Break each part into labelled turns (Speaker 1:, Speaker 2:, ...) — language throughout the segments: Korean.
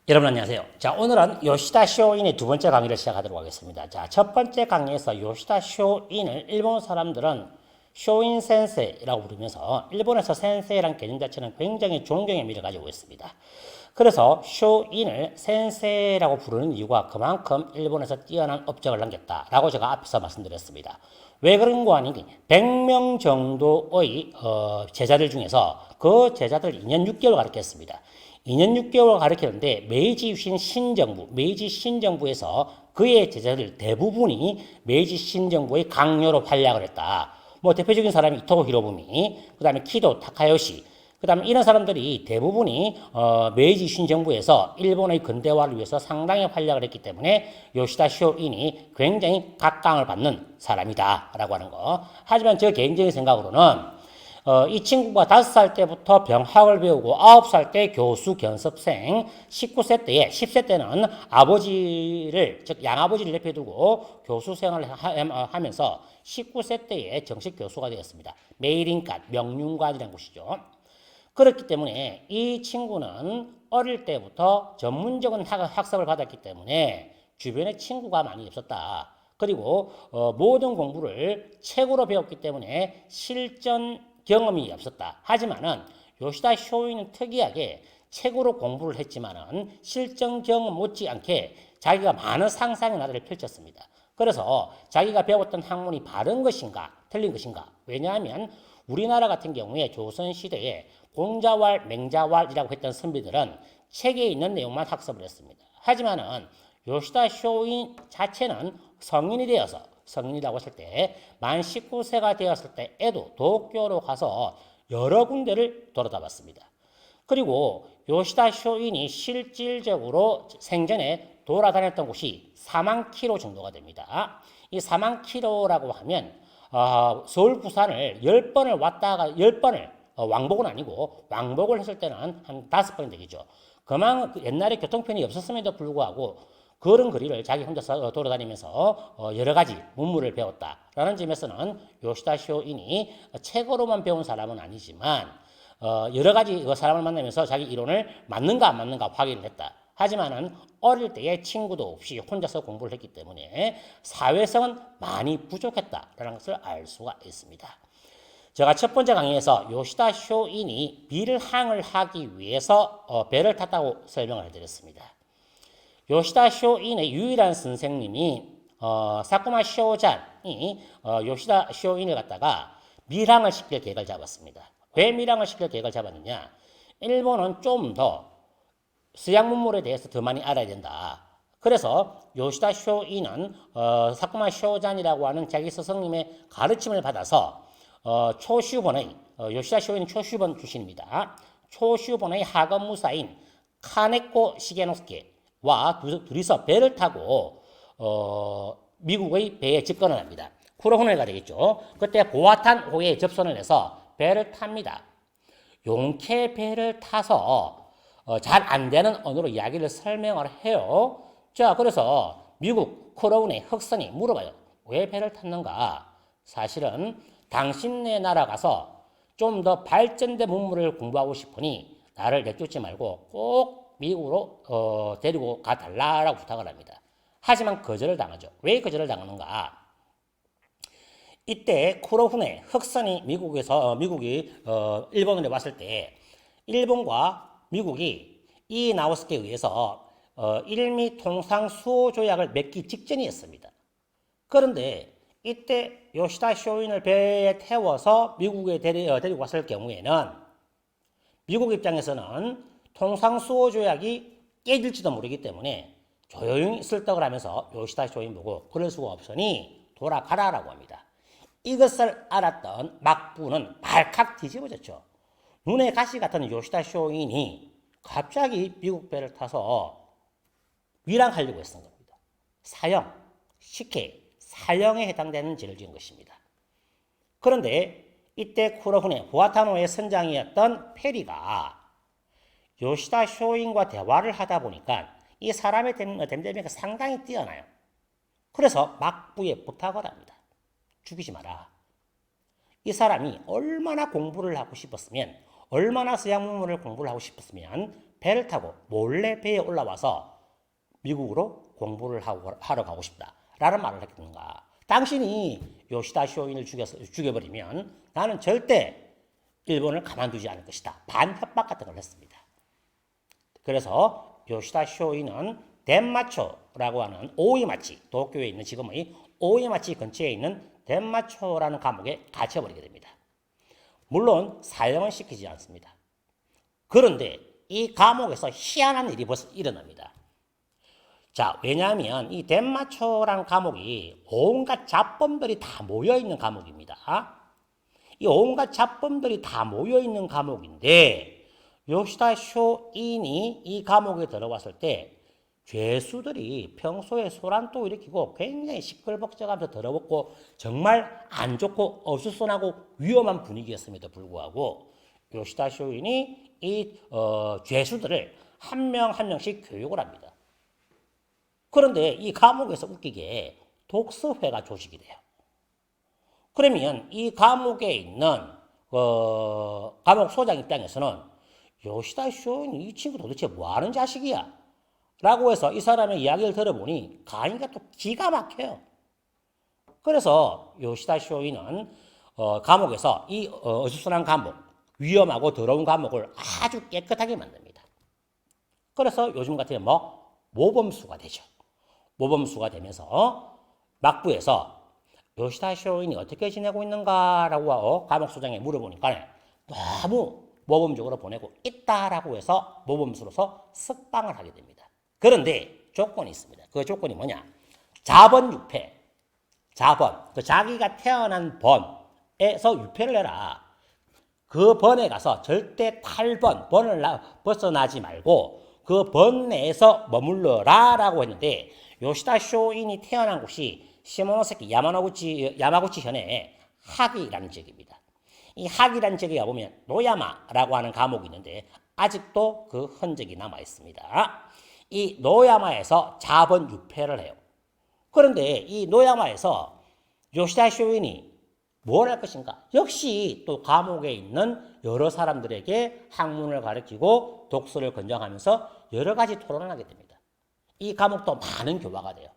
Speaker 1: 여러분 안녕하세요. 자, 오늘은 요시다 쇼인의 두 번째 강의를 시작하도록 하겠습니다. 자, 첫 번째 강의에서 요시다 쇼인을 일본 사람들은 쇼인 센세이라고 부르면서 일본에서 센세이라는 개념 자체는 굉장히 존경의 의미를 가지고 있습니다. 그래서 쇼인을 센세이라고 부르는 이유가 그만큼 일본에서 뛰어난 업적을 남겼다라고 제가 앞에서 말씀드렸습니다. 왜 그런 거 아니? 100명 정도의 제자들 중에서 그 제자들 2년 6개월 가르쳤습니다. 2년 6개월 가르쳤는데 메이지 신정부에서 그의 제자들 대부분이 메이지 신정부의 강요로 활약을 했다. 뭐 대표적인 사람이 이토고 히로부미, 그 다음에 키도 타카요시, 그 다음에 이런 사람들이 대부분이 메이지 신정부에서 일본의 근대화를 위해서 상당히 활약을 했기 때문에 요시다 쇼인이 굉장히 각광을 받는 사람이다 라고 하는 거. 하지만 저 개인적인 생각으로는 이 친구가 5살 때부터 병학을 배우고 9살 때 교수 견습생, 19세 때에 10세 때는 아버지를 즉 양아버지를 옆에 두고 교수 생활을 하면서 19세 때에 정식 교수가 되었습니다. 메이린관, 명륜관이라는 곳이죠. 그렇기 때문에 이 친구는 어릴 때부터 전문적인 학습을 받았기 때문에 주변에 친구가 많이 없었다. 그리고 모든 공부를 책으로 배웠기 때문에 실전 경험이 없었다. 하지만은 요시다 쇼인은 특이하게 책으로 공부를 했지만은 실전 경험 못지않게 자기가 많은 상상의 나래를 펼쳤습니다. 그래서 자기가 배웠던 학문이 바른 것인가 틀린 것인가. 왜냐하면 우리나라 같은 경우에 조선시대에 공자왈, 맹자왈이라고 했던 선비들은 책에 있는 내용만 학습을 했습니다. 하지만은 요시다 쇼인 자체는 성인이라고 했을 때 만 19세가 되었을 때에도 도쿄로 가서 여러 군데를 돌아다 봤습니다. 그리고 요시다 쇼인이 실질적으로 생전에 돌아다녔던 곳이 4만 킬로 정도가 됩니다. 이 4만 킬로라고 하면 서울 부산을 10번을 왔다가 10번을 왕복은 아니고 왕복을 했을 때는 한 5번이 되겠죠. 그만큼 옛날에 교통편이 없었음에도 불구하고 그런 거리를 자기 혼자서 돌아다니면서 여러 가지 문물을 배웠다라는 점에서는 요시다 쇼인이 책으로만 배운 사람은 아니지만 여러 가지 사람을 만나면서 자기 이론을 맞는가 안 맞는가 확인을 했다. 하지만은 어릴 때에 친구도 없이 혼자서 공부를 했기 때문에 사회성은 많이 부족했다라는 것을 알 수가 있습니다. 제가 첫 번째 강의에서 요시다 쇼인이 비를항을 하기 위해서 배를 탔다고 설명을 해드렸습니다. 요시다 쇼인의 유일한 선생님이 사쿠마 쇼잔이 요시다 쇼인을 갖다가 밀항을 시킬 계획을 잡았습니다. 왜 밀항을 시킬 계획을 잡았느냐? 일본은 좀 더 서양 문물에 대해서 더 많이 알아야 된다. 그래서 요시다 쇼인은 사쿠마 쇼잔이라고 하는 자기 스승님의 가르침을 받아서 초슈본의 요시다 쇼인은 초슈본 출신입니다. 초슈본의 학원 무사인 카네코 시게노스케와 둘이서 배를 타고 미국의 배에 접근을 합니다. 쿠로훈해가 되겠죠. 그때 보아탄 호에 접선을 해서 배를 탑니다. 용케 배를 타서 잘 안 되는 언어로 이야기를 설명을 해요. 자, 그래서 미국 쿠로훈의 흑선이 물어봐요. 왜 배를 탔는가? 사실은 당신네 나라 가서 좀 더 발전된 문물을 공부하고 싶으니 나를 내쫓지 말고 꼭 미국으로 데리고 가달라고 부탁을 합니다. 하지만 거절을 당하죠. 왜 거절을 당하는가? 이때 쿠로훈의 흑선이 미국이 일본으로 왔을 때 일본과 미국이 이나우스케에 의해서 일미 통상 수호 조약을 맺기 직전이었습니다. 그런데 이때 요시다 쇼인을 배에 태워서 미국에 데리고 왔을 경우에는 미국 입장에서는 통상 수호 조약이 깨질지도 모르기 때문에 조용히 설득을 하면서 요시다 쇼인 보고 그럴 수가 없으니 돌아가라라고 합니다. 이것을 알았던 막부는 발칵 뒤집어졌죠. 눈에 가시 같은 요시다 쇼인이 갑자기 미국 배를 타서 위랑하려고 했던 겁니다. 사형, 식혜, 사형에 해당되는 죄를 지은 것입니다. 그런데 이때 쿠로훈의 보아타노의 선장이었던 페리가 요시다 쇼인과 대화를 하다 보니까 이 사람의 댐댐이가 상당히 뛰어나요. 그래서 막부에 부탁을 합니다. 죽이지 마라. 이 사람이 얼마나 공부를 하고 싶었으면, 얼마나 서양 문물을 공부를 하고 싶었으면 배를 타고 몰래 배에 올라와서 미국으로 공부를 하러 가고 싶다라는 말을 했는가? 당신이 요시다 쇼인을 죽여버리면 나는 절대 일본을 가만두지 않을 것이다. 반협박 같은 걸 했습니다. 그래서 요시다 쇼인은 덴마초라고 하는 오이마치, 도쿄에 있는 지금의 오이마치 근처에 있는 덴마초라는 감옥에 갇혀버리게 됩니다. 물론 사형은 시키지 않습니다. 그런데 이 감옥에서 희한한 일이 벌써 일어납니다. 자, 왜냐하면 이 덴마초라는 감옥이 온갖 잡범들이 다 모여있는 감옥입니다. 이 온갖 잡범들이 다 모여있는 감옥인데 요시다 쇼인이 이 감옥에 들어왔을 때 죄수들이 평소에 소란도 일으키고 굉장히 시끌벅적하면서 더럽고 정말 안 좋고 어수선하고 위험한 분위기였음에도 불구하고 요시다 쇼인이 이 죄수들을 한 명 한 명씩 교육을 합니다. 그런데 이 감옥에서 웃기게 독서회가 조직이 돼요. 그러면 이 감옥에 있는 감옥 소장 입장에서는 요시다 쇼인 이 친구 도대체 뭐하는 자식이야? 라고 해서 이 사람의 이야기를 들어보니 강의가 또 기가 막혀요. 그래서 요시다 쇼인은 감옥에서 이 어수선한 감옥, 위험하고 더러운 감옥을 아주 깨끗하게 만듭니다. 그래서 요즘 같으면 모범수가 되죠. 모범수가 되면서 막부에서 요시다 쇼인이 어떻게 지내고 있는가라고 감옥소장에 물어보니까 너무 모범적으로 보내고 있다라고 해서 모범수로서 석방을 하게 됩니다. 그런데 조건이 있습니다. 그 조건이 뭐냐? 자번 유폐. 자번. 그 자기가 태어난 번에서 유폐를 해라. 그 번에 가서 절대 탈번, 번을 벗어나지 말고 그 번 내에서 머물러라 라고 했는데 요시다 쇼인이 태어난 곳이 시모노세키 야마구치 현의 하기라는 지역입니다. 이 하기라는 지역에 가보면 노야마라고 하는 감옥이 있는데 아직도 그 흔적이 남아 있습니다. 이 노야마에서 자번 유폐를 해요. 그런데 이 노야마에서 요시다 쇼인이 뭘 할 것인가? 역시 또 감옥에 있는 여러 사람들에게 학문을 가르치고 독서를 권장하면서 여러 가지 토론을 하게 됩니다. 이 감옥도 많은 교화가 돼요.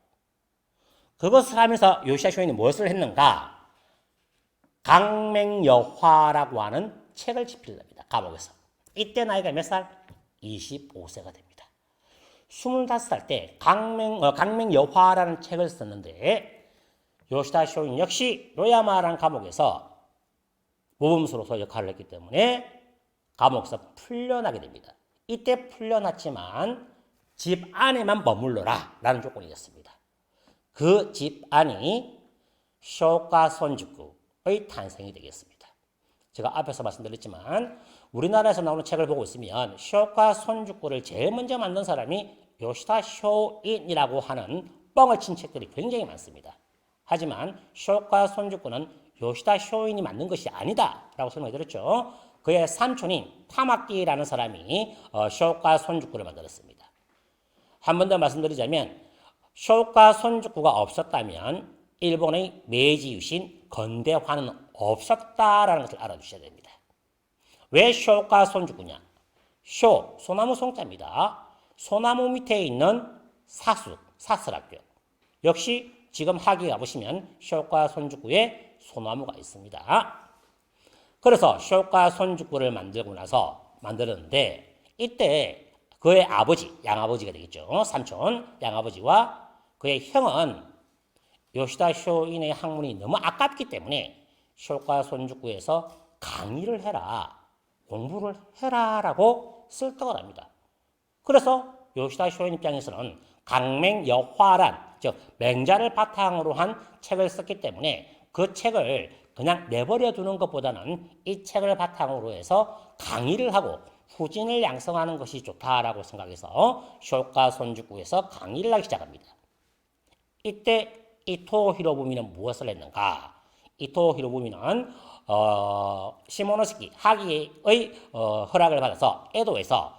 Speaker 1: 그것을 하면서 요시다 쇼인이 무엇을 했는가? 강맹여화라고 하는 책을 집필합니다. 감옥에서. 이때 나이가 몇 살? 25세가 됩니다. 25살 때 강맹여화라는 책을 썼는데 요시다 쇼인 역시 노야마라는 감옥에서 모범수로서 역할을 했기 때문에 감옥에서 풀려나게 됩니다. 이때 풀려났지만 집 안에만 머물러라 라는 조건이었습니다. 그 집 안이 쇼카 손주쿠의 탄생이 되겠습니다. 제가 앞에서 말씀드렸지만 우리나라에서 나오는 책을 보고 있으면 쇼카 손주쿠를 제일 먼저 만든 사람이 요시다 쇼인이라고 하는 뻥을 친 책들이 굉장히 많습니다. 하지만 쇼카 손주쿠는 요시다 쇼인이 만든 것이 아니다 라고 설명해 드렸죠. 그의 삼촌인 타마키라는 사람이 쇼카 손주쿠를 만들었습니다. 한 번 더 말씀드리자면 쇼카 손주쿠가 없었다면 일본의 메이지 유신 건대화는 없었다라는 것을 알아두셔야 됩니다. 왜 쇼카 손주쿠냐? 쇼, 소나무 송자입니다. 소나무 밑에 있는 사슬학교. 역시 지금 하기 가보시면 쇼카 손주쿠에 소나무가 있습니다. 그래서 쇼카 손주쿠를 만들고 나서 만들었는데 이때 그의 아버지, 양아버지가 되겠죠. 삼촌, 양아버지와 그의 형은 요시다 쇼인의 학문이 너무 아깝기 때문에 쇼카 손주쿠에서 강의를 해라, 공부를 해라라고 설득을 합니다. 그래서 요시다 쇼인 입장에서는 강맹여화란 즉 맹자를 바탕으로 한 책을 썼기 때문에 그 책을 그냥 내버려 두는 것보다는 이 책을 바탕으로 해서 강의를 하고 후진을 양성하는 것이 좋다라고 생각해서 쇼카 손주쿠에서 강의를 하기 시작합니다. 이때 이토 히로부미는 무엇을 했는가? 이토 히로부미는 시모노시키 하기의 허락을 받아서 에도에서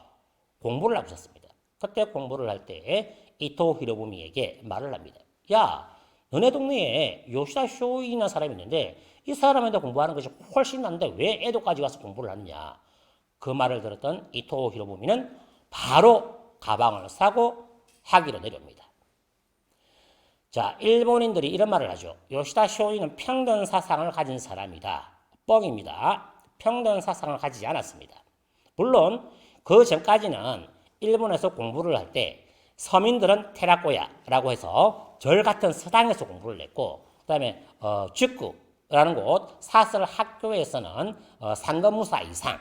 Speaker 1: 공부를 하고 있었습니다. 그때 공부를 할 때 이토 히로부미에게 말을 합니다. 야, 너네 동네에 요시다 쇼인이라는 사람이 있는데 이 사람한테 공부하는 것이 훨씬 낫는데 왜 에도까지 와서 공부를 하느냐? 그 말을 들었던 이토 히로부미는 바로 가방을 사고 학위로 내려옵니다. 자, 일본인들이 이런 말을 하죠. 요시다 쇼이는 평등 사상을 가진 사람이다. 뻥입니다. 평등 사상을 가지지 않았습니다. 물론 그 전까지는 일본에서 공부를 할 때 서민들은 테라코야라고 해서 절 같은 서당에서 공부를 했고, 그 다음에 죽구라는 곳 사설 학교에서는 상급무사 이상,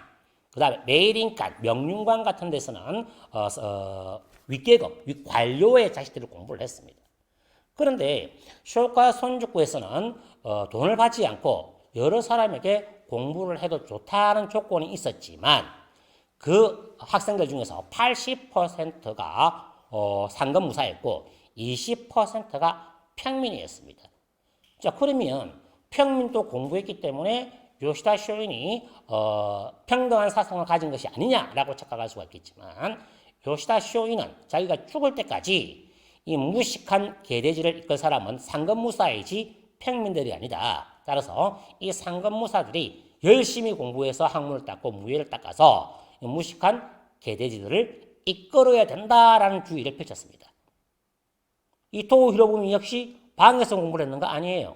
Speaker 1: 그 다음에 메이린간 명륜관 같은 데서는 윗계급, 윗관료의 자식들을 공부를 했습니다. 그런데 쇼카 손죽구에서는 돈을 받지 않고 여러 사람에게 공부를 해도 좋다는 조건이 있었지만 그 학생들 중에서 80%가 상급무사였고 20%가 평민이었습니다. 자, 그러면 평민도 공부했기 때문에 요시다 쇼인이 평등한 사상을 가진 것이 아니냐라고 착각할 수가 있겠지만 요시다 쇼인은 자기가 죽을 때까지 이 무식한 계대지를 이끌 사람은 상급무사이지 평민들이 아니다. 따라서 이 상급무사들이 열심히 공부해서 학문을 닦고 무예를 닦아서 무식한 계대지들을 이끌어야 된다라는 주의를 펼쳤습니다. 이 토우 히로부미 역시 방에서 공부를 했는가? 아니에요.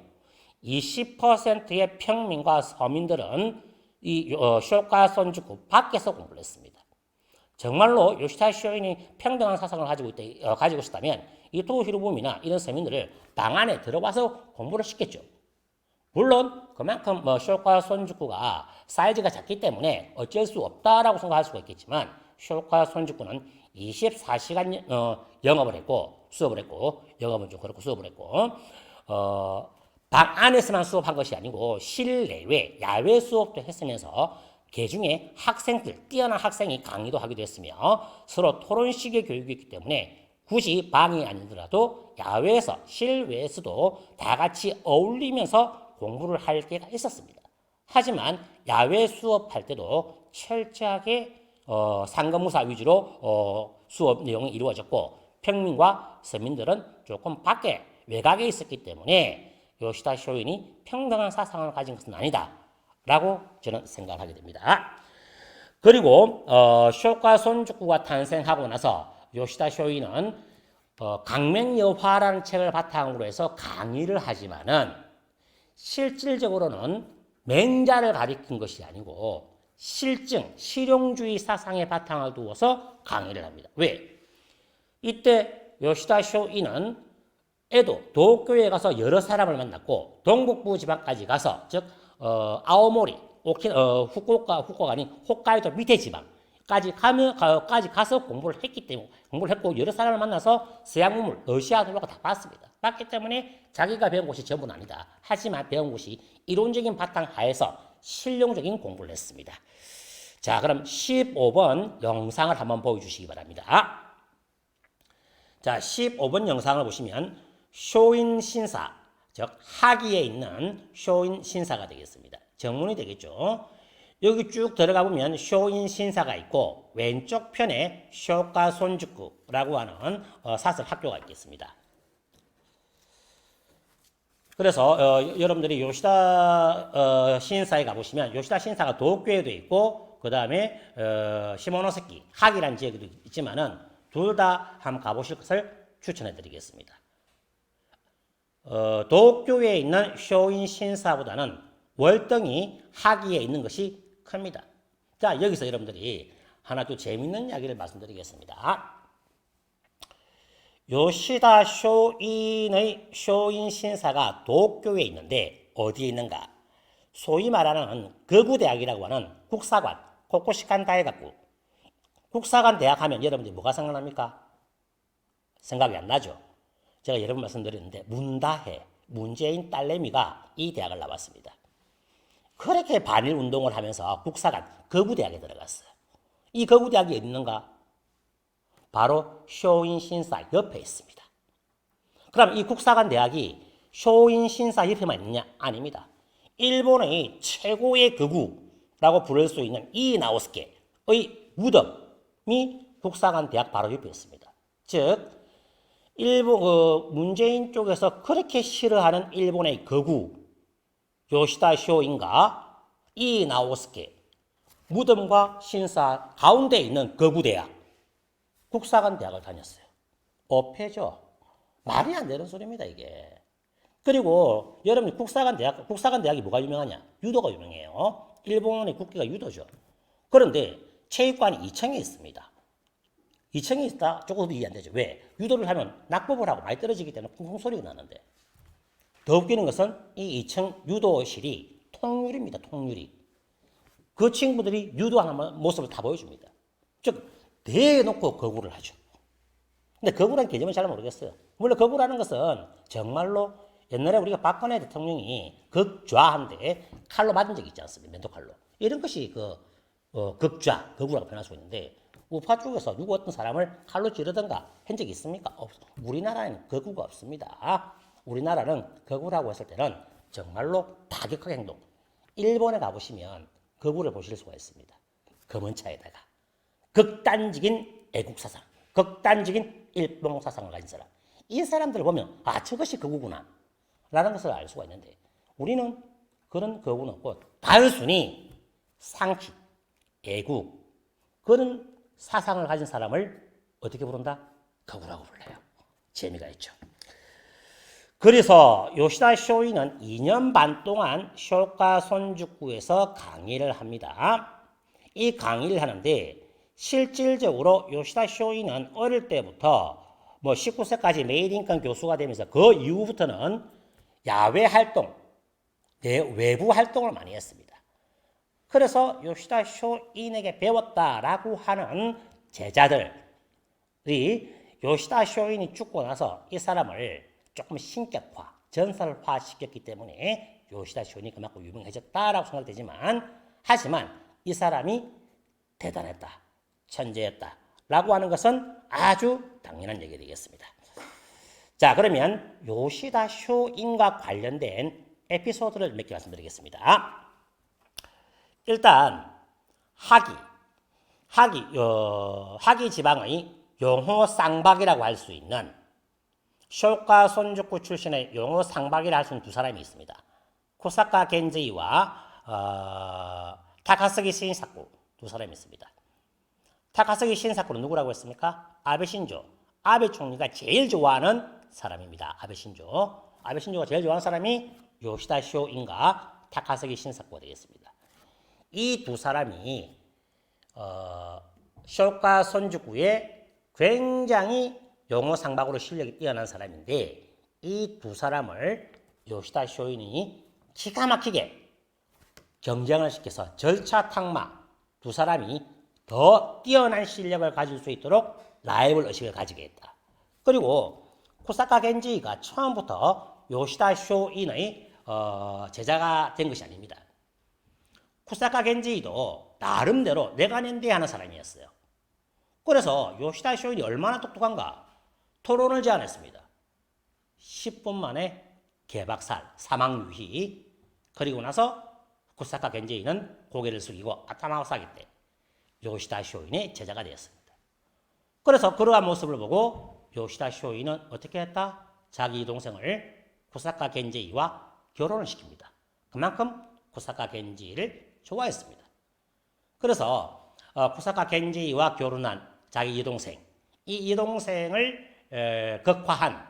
Speaker 1: 20%의 평민과 서민들은 이 쇼카 손죽구 밖에서 공부를 했습니다. 정말로 요시다 쇼인이 평등한 사상을 가지고 있었다면 이 토우 히로부미나 이런 서민들을 방 안에 들어와서 공부를 시켰죠. 물론 그만큼 쇼카 손죽구가 사이즈가 작기 때문에 어쩔 수 없다라고 생각할 수가 있겠지만 쇼카 손죽구는 24시간 영업을 했고 수업을 했고 영업은 좀 그렇고 수업을 했고 방 안에서만 수업한 것이 아니고 실내외 야외 수업도 했으면서 개중에 학생들 뛰어난 학생이 강의도 하기도 했으며 서로 토론식의 교육이기 때문에 굳이 방이 아니더라도 야외에서 실외에서도 다 같이 어울리면서 공부를 할 때가 있었습니다. 하지만 야외 수업할 때도 철저하게 상급무사 위주로 수업 내용이 이루어졌고 평민과 서민들은 조금 밖에 외곽에 있었기 때문에 요시다 쇼인이 평등한 사상을 가진 것은 아니다 라고 저는 생각하게 됩니다. 그리고 쇼카 손죽구가 탄생하고 나서 요시다 쇼인은 강맹여화라는 책을 바탕으로 해서 강의를 하지만은 실질적으로는 맹자를 가리킨 것이 아니고 실용주의 사상의 바탕을 두어서 강의를 합니다. 왜? 이때 요시다 쇼인은 에도 도쿄에 가서 여러 사람을 만났고 동북부 지방까지 가서 즉 아오모리, 후쿠오카 아닌 홋카이도 밑에 지방까지 가서 공부를 했기 때문에 공부를 했고 여러 사람을 만나서 서양 문물, 러시아 문물과 다 봤습니다. 봤기 때문에 자기가 배운 곳이 전부는 아니다. 하지만 배운 곳이 이론적인 바탕 하에서 실용적인 공부를 했습니다. 자, 그럼 15번 영상을 한번 보여주시기 바랍니다. 자, 15번 영상을 보시면 쇼인 신사, 즉 하기에 있는 쇼인 신사가 되겠습니다. 정문이 되겠죠. 여기 쭉 들어가 보면 쇼인 신사가 있고 왼쪽 편에 쇼카 손죽구라고 하는 사설 학교가 있겠습니다. 그래서 여러분들이 요시다 신사에 가보시면 요시다 신사가 도쿄에도 있고 그 다음에 시모노세키 하기라는 지역에도 있지만은 둘 다 한번 가보실 것을 추천해 드리겠습니다. 도쿄에 있는 쇼인 신사보다는 월등히 하기에 있는 것이 큽니다. 자, 여기서 여러분들이 하나 또 재밌는 이야기를 말씀드리겠습니다. 요시다 쇼인의 쇼인 신사가 도쿄에 있는데 어디에 있는가? 소위 말하는 거구대학이라고 하는 국사관, 코코시칸 다이가쿠. 국사관 대학 하면 여러분들이 뭐가 생각납니까? 생각이 안 나죠. 제가 여러 번 말씀드렸는데 문다해, 문재인 딸내미가 이 대학을 나왔습니다. 그렇게 반일 운동을 하면서 국사관, 거구대학에 들어갔어요. 이 거구대학이 어디 있는가? 바로 쇼인 신사 옆에 있습니다. 그럼 이 국사관 대학이 쇼인 신사 옆에만 있느냐? 아닙니다. 일본의 최고의 거구라고 부를 수 있는 이나오스케의 무덤이 국사관 대학 바로 옆에 있습니다. 즉 일본 문재인 쪽에서 그렇게 싫어하는 일본의 거구 요시다 쇼인과 이나오스케 무덤과 신사 가운데 있는 거구대학 국사관 대학을 다녔어요. 어폐죠. 말이 안 되는 소리입니다, 이게. 그리고 여러분이 국사관 대학이 뭐가 유명하냐? 유도가 유명해요. 일본의 국기가 유도죠. 그런데 체육관이 2층에 있습니다. 2층에 있다? 조금 이해 안 되죠. 왜? 유도를 하면 낙법을 하고 많이 떨어지기 때문에 쿵쿵 소리가 나는데. 더 웃기는 것은 이 2층 유도실이 통유리입니다. 통유리. 그 친구들이 유도하는 모습을 다 보여줍니다. 즉 대놓고 거구를 하죠. 근데 거구라는 개념은 잘 모르겠어요. 물론 거구라는 것은 정말로 옛날에 우리가 박근혜 대통령이 극좌한데 칼로 맞은 적이 있지 않습니까? 면도칼로. 이런 것이 극좌, 거구라고 표현할 수 있는데 우파 쪽에서 누구 어떤 사람을 칼로 찌르든가 한 적이 있습니까? 우리나라에는 거구가 없습니다. 우리나라는 거구라고 했을 때는 정말로 타격적 행동. 일본에 가보시면 거구를 보실 수가 있습니다. 검은 차에다가 극단적인 애국사상, 극단적인 일본사상을 가진 사람. 이 사람들을 보면 저것이 거구구나 라는 것을 알 수가 있는데 우리는 그런 거구는 없고 단순히 상식, 애국 그런 사상을 가진 사람을 어떻게 부른다? 거구라고 불러요. 재미가 있죠. 그래서 요시다 쇼이는 2년 반 동안 쇼카 손주쿠에서 강의를 합니다. 이 강의를 하는데 실질적으로 요시다 쇼이는 어릴 때부터 19세까지 메이링컨 교수가 되면서 그 이후부터는 야외 활동, 외부 활동을 많이 했습니다. 그래서 요시다 쇼인에게 배웠다라고 하는 제자들이 요시다 쇼인이 죽고 나서 이 사람을 조금 신격화, 전설화 시켰기 때문에 요시다 쇼인이 그만큼 유명해졌다라고 생각되지만 하지만 이 사람이 대단했다, 천재였다 라고 하는 것은 아주 당연한 얘기 되겠습니다. 자, 그러면 요시다 쇼인과 관련된 에피소드를 몇 개 말씀드리겠습니다. 일단 하기 지방의 용호 쌍박이라고 할 수 있는 쇼카 손주쿠 출신의 용호 쌍박이라 할 수 있는 두 사람이 있습니다. 코사카 겐지이와 타카스기 신사쿠 두 사람이 있습니다. 타카스기 신사쿠는 누구라고 했습니까? 아베 신조. 아베 총리가 제일 좋아하는 사람입니다. 아베 신조가 제일 좋아하는 사람이 요시다 쇼인과 타카스기 신사쿠가 되겠습니다. 이 두 사람이 쇼카 손주쿠의 굉장히 용어 상박으로 실력이 뛰어난 사람인데 이 두 사람을 요시다 쇼인이 기가 막히게 경쟁을 시켜서 절차 탁마 두 사람이 더 뛰어난 실력을 가질 수 있도록 라이벌 의식을 가지게 했다. 그리고 코사카 겐지가 처음부터 요시다 쇼인의 제자가 된 것이 아닙니다. 코사카 겐지도 나름대로 내가 낸데 하는 사람이었어요. 그래서 요시다 쇼인이 얼마나 똑똑한가 토론을 제안했습니다. 10분 만에 개박살, 사망 유희. 그리고 나서 코사카 겐지는 고개를 숙이고 아타마오 사기 때 요시다 쇼인의 제자가 되었습니다. 그래서 그러한 모습을 보고 요시다 쇼인은 어떻게 했다? 자기 동생을 코사카 겐지와 결혼을 시킵니다. 그만큼 코사카 겐지를 좋아했습니다. 그래서 코사카 겐지와 결혼한 자기 여동생, 이 여동생을 극화한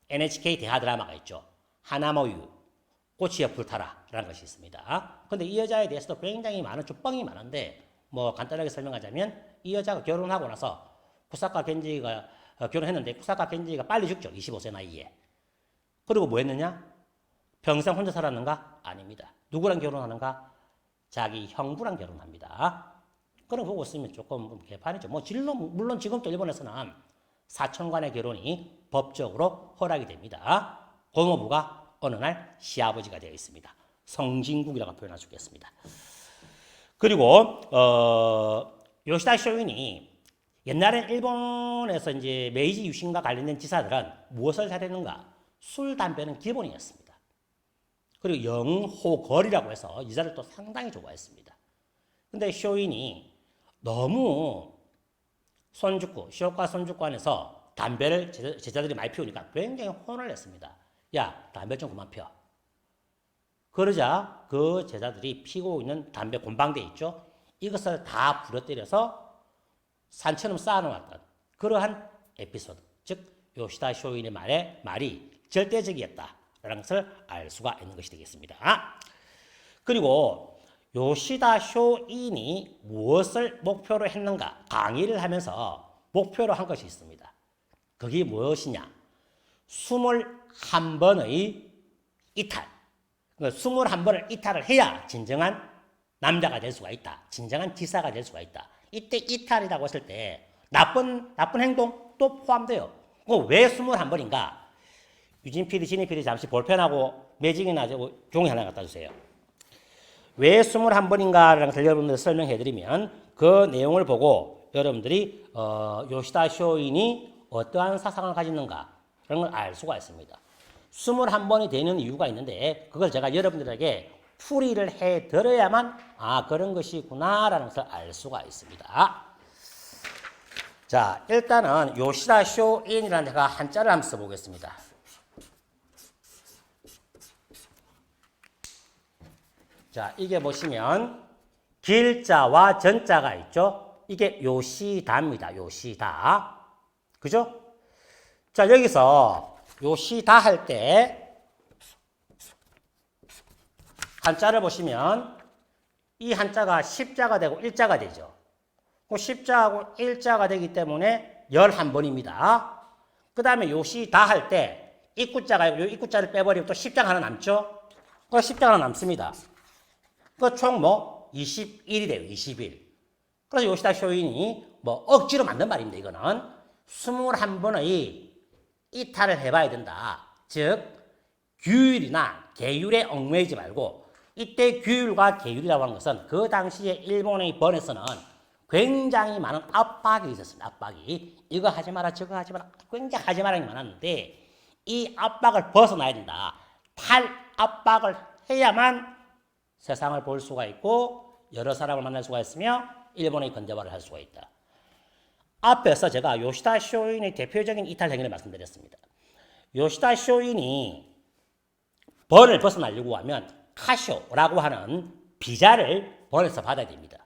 Speaker 1: NHK 대하 드라마가 있죠. 하나모유, 꽃이여 불타라라는 것이 있습니다. 그런데 이 여자에 대해서도 굉장히 많은 주뻥이 많은데 간단하게 설명하자면 이 여자가 결혼하고 나서 코사카 겐지가 결혼했는데 코사카 겐지가 빨리 죽죠. 25세 나이에. 그리고 뭐 했느냐? 평생 혼자 살았는가? 아닙니다. 누구랑 결혼하는가? 자기 형부랑 결혼합니다. 그런 거 보고 있으면 조금 개판이죠. 물론 지금도 일본에서는 사촌 간의 결혼이 법적으로 허락이 됩니다. 고모부가 어느 날 시아버지가 되어 있습니다. 성진국이라고 표현할 수 있겠습니다. 그리고 요시다 쇼인이 옛날에 일본에서 이제 메이지 유신과 관련된 지사들은 무엇을 잘했는가? 술, 담배는 기본이었습니다. 그리고 영호걸이라고 해서 이자를 또 상당히 좋아했습니다. 근데 쇼인이 너무 쇼카 손주쿠 안에서 담배를 제자들이 많이 피우니까 굉장히 혼을 냈습니다. 야, 담배 좀 그만 펴. 그러자 그 제자들이 피고 있는 담배 곰방대 있죠? 이것을 다 부러뜨려서 산처럼 쌓아놓았던 그러한 에피소드, 즉 요시다 쇼인의 말이 절대적이었다라는 것을 알 수가 있는 것이 되겠습니다. 그리고 요시다 쇼인이 무엇을 목표로 했는가 강의를 하면서 목표로 한 것이 있습니다. 그게 무엇이냐? 21번의 이탈. 21번을 이탈을 해야 진정한 남자가 될 수가 있다. 진정한 지사가 될 수가 있다. 이때 이탈이라고 했을 때 나쁜 행동 또 포함돼요. 왜 21번인가? 유진 PD, 진희 PD 잠시 볼펜하고 매직이나 종이 하나 갖다 주세요. 왜 21번인가라는 것을 여러분들 설명해드리면 그 내용을 보고 여러분들이 요시다 쇼인이 어떠한 사상을 가졌는가 그런 걸 알 수가 있습니다. 21번이 되는 이유가 있는데 그걸 제가 여러분들에게 풀이를 해드려야만 그런 것이구나라는 것을 알 수가 있습니다. 자, 일단은 요시다 쇼인이라는 제가 한자를 한번 써보겠습니다. 자, 이게 보시면 길자와 전자가 있죠. 이게 요시다입니다. 요시다. 그죠? 자, 여기서 요시다 할 때 한자를 보시면 이 한자가 십자가 되고 일자가 되죠. 십자하고 일자가 되기 때문에 11번입니다. 그 다음에 요시다 할 때 입구자가 있고 이 입구자를 빼버리면 또 십자가 하나 남죠. 그 십자가 하나 남습니다. 그 총 21이 돼요. 21. 그래서 요시다 쇼인이 억지로 만든 말입니다. 이거는 21번의 이탈을 해봐야 된다. 즉 규율이나 계율에 얽매이지 말고 이때 규율과 계율이라고 하는 것은 그 당시에 일본의 번에서는 굉장히 많은 압박이 있었습니다. 압박이. 이거 하지 마라 저거 하지 마라 굉장히 하지 마라는 게 많았는데 이 압박을 벗어나야 된다. 탈압박을 해야만 세상을 볼 수가 있고 여러 사람을 만날 수가 있으며 일본의 근대화를 할 수가 있다. 앞에서 제가 요시다 쇼인의 대표적인 이탈 행위를 말씀드렸습니다. 요시다 쇼인이 번을 벗어나려고 하면 카쇼라고 하는 비자를 번에서 받아야 됩니다.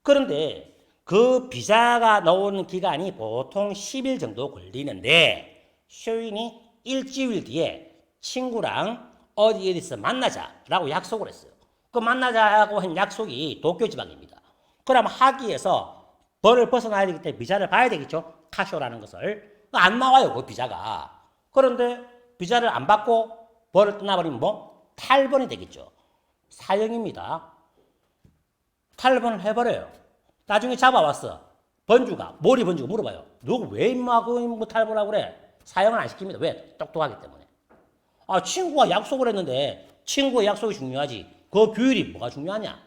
Speaker 1: 그런데 그 비자가 나오는 기간이 보통 10일 정도 걸리는데 쇼인이 일주일 뒤에 친구랑 어디서 만나자라고 약속을 했어요. 그 만나자고 한 약속이 도쿄 지방입니다. 그럼 하기에서 번을 벗어나야 되기 때문에 비자를 봐야 되겠죠. 카쇼라는 것을. 안 나와요. 그 비자가. 그런데 비자를 안 받고 번을 떠나버리면 탈번이 되겠죠. 사형입니다. 탈번을 해버려요. 나중에 잡아왔어. 번주가, 모리 번주가 물어봐요. 너 왜 임마 그 탈번하고 그래? 사형을 안 시킵니다. 왜? 똑똑하기 때문에. 친구가 약속을 했는데 친구의 약속이 중요하지. 그 규율이 뭐가 중요하냐?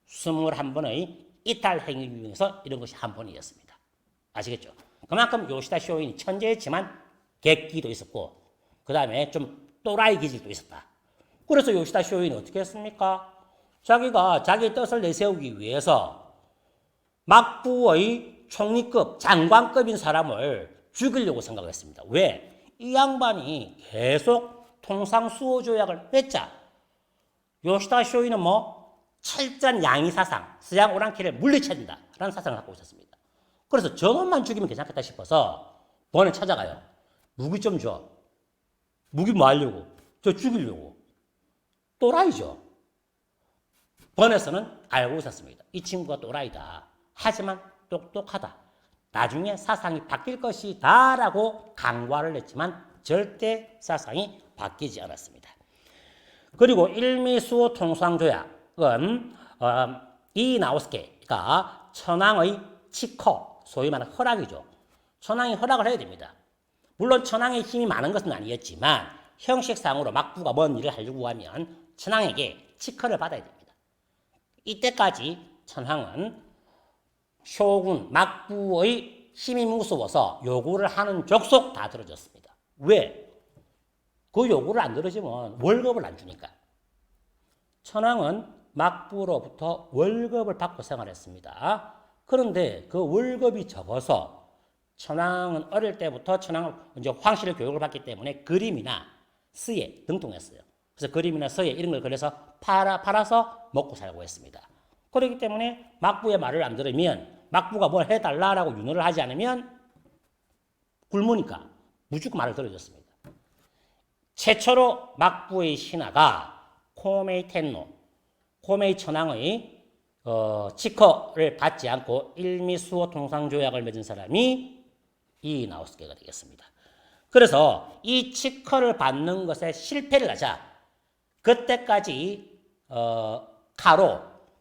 Speaker 1: 21번의 이탈 행위 중에서 이런 것이 한 번이었습니다. 아시겠죠? 그만큼 요시다 쇼인이 천재였지만 객기도 있었고 그 다음에 좀 또라이 기질도 있었다. 그래서 요시다 쇼인이 어떻게 했습니까? 자기가 자기의 뜻을 내세우기 위해서 막부의 총리급, 장관급인 사람을 죽이려고 생각했습니다. 왜? 이 양반이 계속 통상수호조약을 맺자. 요시다 쇼인은 철저한 양위 사상, 서양 오랑캐를 물리쳐야 된다라는 사상을 갖고 있었습니다. 그래서 저놈만 죽이면 괜찮겠다 싶어서 번을 찾아가요. 무기 좀 줘. 무기 뭐 하려고? 저 죽이려고. 또라이죠. 번에서는 알고 있었습니다. 이 친구가 또라이다. 하지만 똑똑하다. 나중에 사상이 바뀔 것이다 라고 강과를 했지만 절대 사상이 바뀌지 않았습니다. 그리고 일미수호 통상조약은 이나우스케가 천황의 치커, 소위 말하는 허락이죠. 천황이 허락을 해야 됩니다. 물론 천황의 힘이 많은 것은 아니었지만 형식상으로 막부가 뭔 일을 하려고 하면 천황에게 치커를 받아야 됩니다. 이때까지 천황은 쇼군, 막부의 힘이 무서워서 요구를 하는 족속 다 들어줬습니다. 왜? 그 요구를 안 들어주면 월급을 안 주니까. 천황은 막부로부터 월급을 받고 생활했습니다. 그런데 그 월급이 적어서 천황은 어릴 때부터 천황은 이제 황실의 교육을 받기 때문에 그림이나 서예 등통했어요. 그래서 그림이나 서예 이런 걸 그려서 팔아서 먹고 살고 했습니다. 그렇기 때문에 막부의 말을 안 들으면 막부가 뭘 해달라고 윤호를 하지 않으면 굶으니까 무조건 말을 들어줬습니다. 최초로 막부의 신하가 코메이 텐노, 코메이 천황의 직허를 받지 않고 일미수호 통상조약을 맺은 사람이 이나우스케가 되겠습니다. 그래서 이 직허를 받는 것에 실패를 하자 그때까지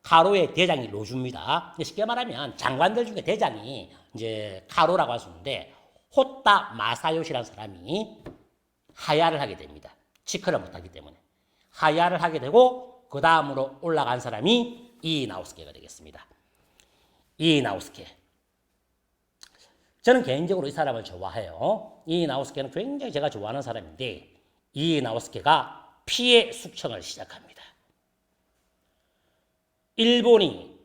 Speaker 1: 가로의 대장이 로주입니다. 쉽게 말하면 장관들 중에 대장이 이제 가로라고 할 수 있는데 호타 마사요시라는 사람이 하야를 하게 됩니다. 직허를 못하기 때문에 하야를 하게 되고 그 다음으로 올라간 사람이 이나우스케가 되겠습니다. 이나우스케. 저는 개인적으로 이 사람을 좋아해요. 이나우스케는 굉장히 제가 좋아하는 사람인데 이나우스케가 피해 숙청을 시작합니다. 일본이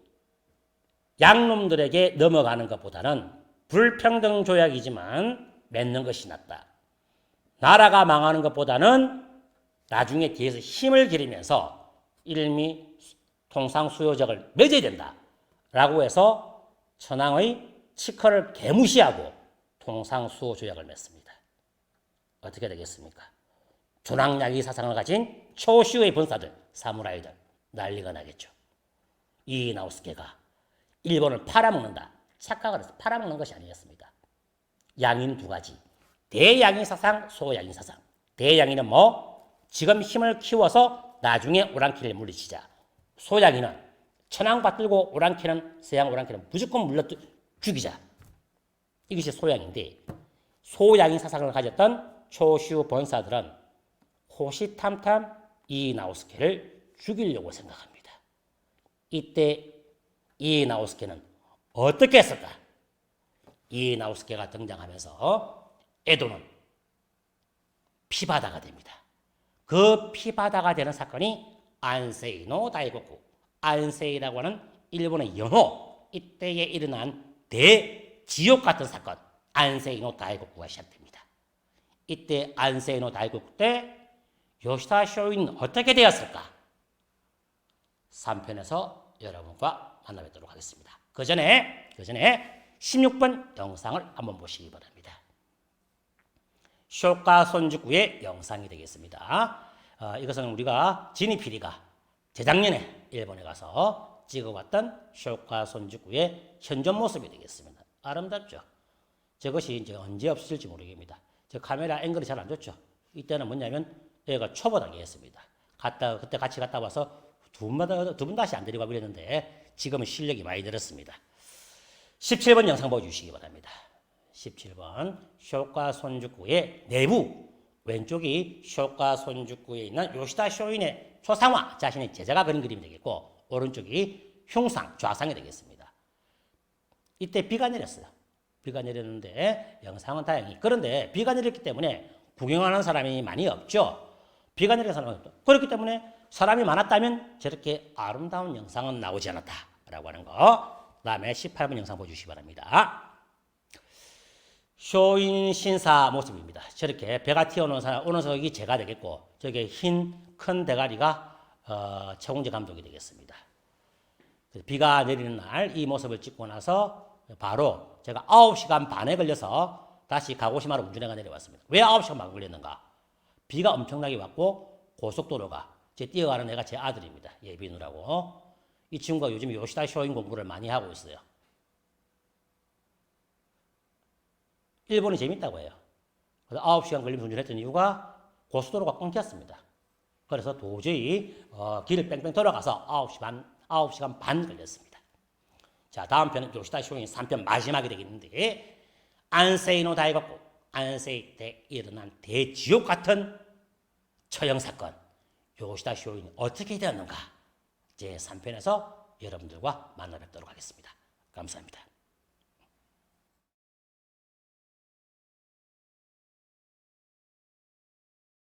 Speaker 1: 양놈들에게 넘어가는 것보다는 불평등 조약이지만 맺는 것이 낫다. 나라가 망하는 것보다는 나중에 뒤에서 힘을 기르면서 일미 통상수요적을 맺어야 된다. 라고 해서 천황의 직허를 개무시하고 통상수호조약을 맺습니다. 어떻게 되겠습니까? 존왕야기 사상을 가진 초시의 본사들, 사무라이들 난리가 나겠죠. 이나우스케가 일본을 팔아먹는다. 착각을 해서 팔아먹는 것이 아니었습니다. 양인 두 가지. 대양인 사상, 소양인 사상. 대양인은 지금 힘을 키워서 나중에 오랑캐를 물리치자. 소양인은 천황 받들고 서양 오랑캐는 무조건 물러 죽이자. 이것이 소양인데 소양인 사상을 가졌던 초슈 본사들은 호시탐탐 이나우스케를 죽이려고 생각합니다. 이때 이나우스케는 어떻게 했을까? 이나우스케가 등장하면서 에도는 피바다가 됩니다. 그 피바다가 되는 사건이 안세이노 다이고쿠, 안세이라고 하는 일본의 영호, 이때에 일어난 대지옥 같은 사건, 안세이노 다이고쿠가 시작됩니다. 이때 안세이노 다이고쿠 때 요시다 쇼인은 어떻게 되었을까? 3편에서 여러분과 만나뵙도록 하겠습니다. 그 전에 16번 영상을 한번 보시기 바랍니다. 쇼카 손주쿠의 영상이 되겠습니다. 이것은 우리가 지니피리가 재작년에 일본에 가서 찍어봤던 쇼카 손주쿠의 현존 모습이 되겠습니다. 아름답죠? 저것이 이제 언제 없을지 모르겠습니다. 저 카메라 앵글이 잘 안 좋죠? 이때는 뭐냐면 얘가 초보당했습니다. 그때 같이 갔다 와서 두 분 다시 안 데리고 가고 이랬는데 지금은 실력이 많이 늘었습니다. 17번 영상 보여주시기 바랍니다. 17번 쇼카 손주쿠의 내부 왼쪽이 쇼카 손주쿠에 있는 요시다 쇼인의 초상화 자신의 제자가 그린 그림이 되겠고 오른쪽이 흉상 좌상이 되겠습니다. 이때 비가 내렸어요. 비가 내렸는데 영상은 다행히 그런데 비가 내렸기 때문에 구경하는 사람이 많이 없죠. 비가 내린 사람은 없죠. 그렇기 때문에 사람이 많았다면 저렇게 아름다운 영상은 나오지 않았다라고 하는 거. 그 다음에 18번 영상 보여주시기 바랍니다. 쇼인 신사 모습입니다. 저렇게 배가 튀어나오는 사람, 오는 석이 제가 되겠고 저게 흰 큰 대가리가 최홍재 감독이 되겠습니다. 비가 내리는 날 이 모습을 찍고 나서 바로 제가 9시간 반에 걸려서 다시 가고시마로 운전해가 내려왔습니다. 왜 9시간 반 걸렸는가? 비가 엄청나게 왔고 고속도로가 제 뛰어가는 애가 제 아들입니다. 예빈우라고. 이 친구가 요즘 요시다 쇼인 공부를 많이 하고 있어요. 일본이 재밌다고 해요. 그래서 9시간 걸리면서 운전했던 이유가 고속도로가 끊겼습니다. 그래서 도저히 길을 뺑뺑 돌아가서 9시간 반 걸렸습니다. 자, 다음 편은 요시다 쇼인 3편 마지막이 되겠는데 안세이노 다이고쿠, 안세이 때 일어난 대지옥 같은 처형 사건 요시다 쇼인이 어떻게 되었는가 제 3편에서 여러분들과 만나 뵙도록 하겠습니다. 감사합니다.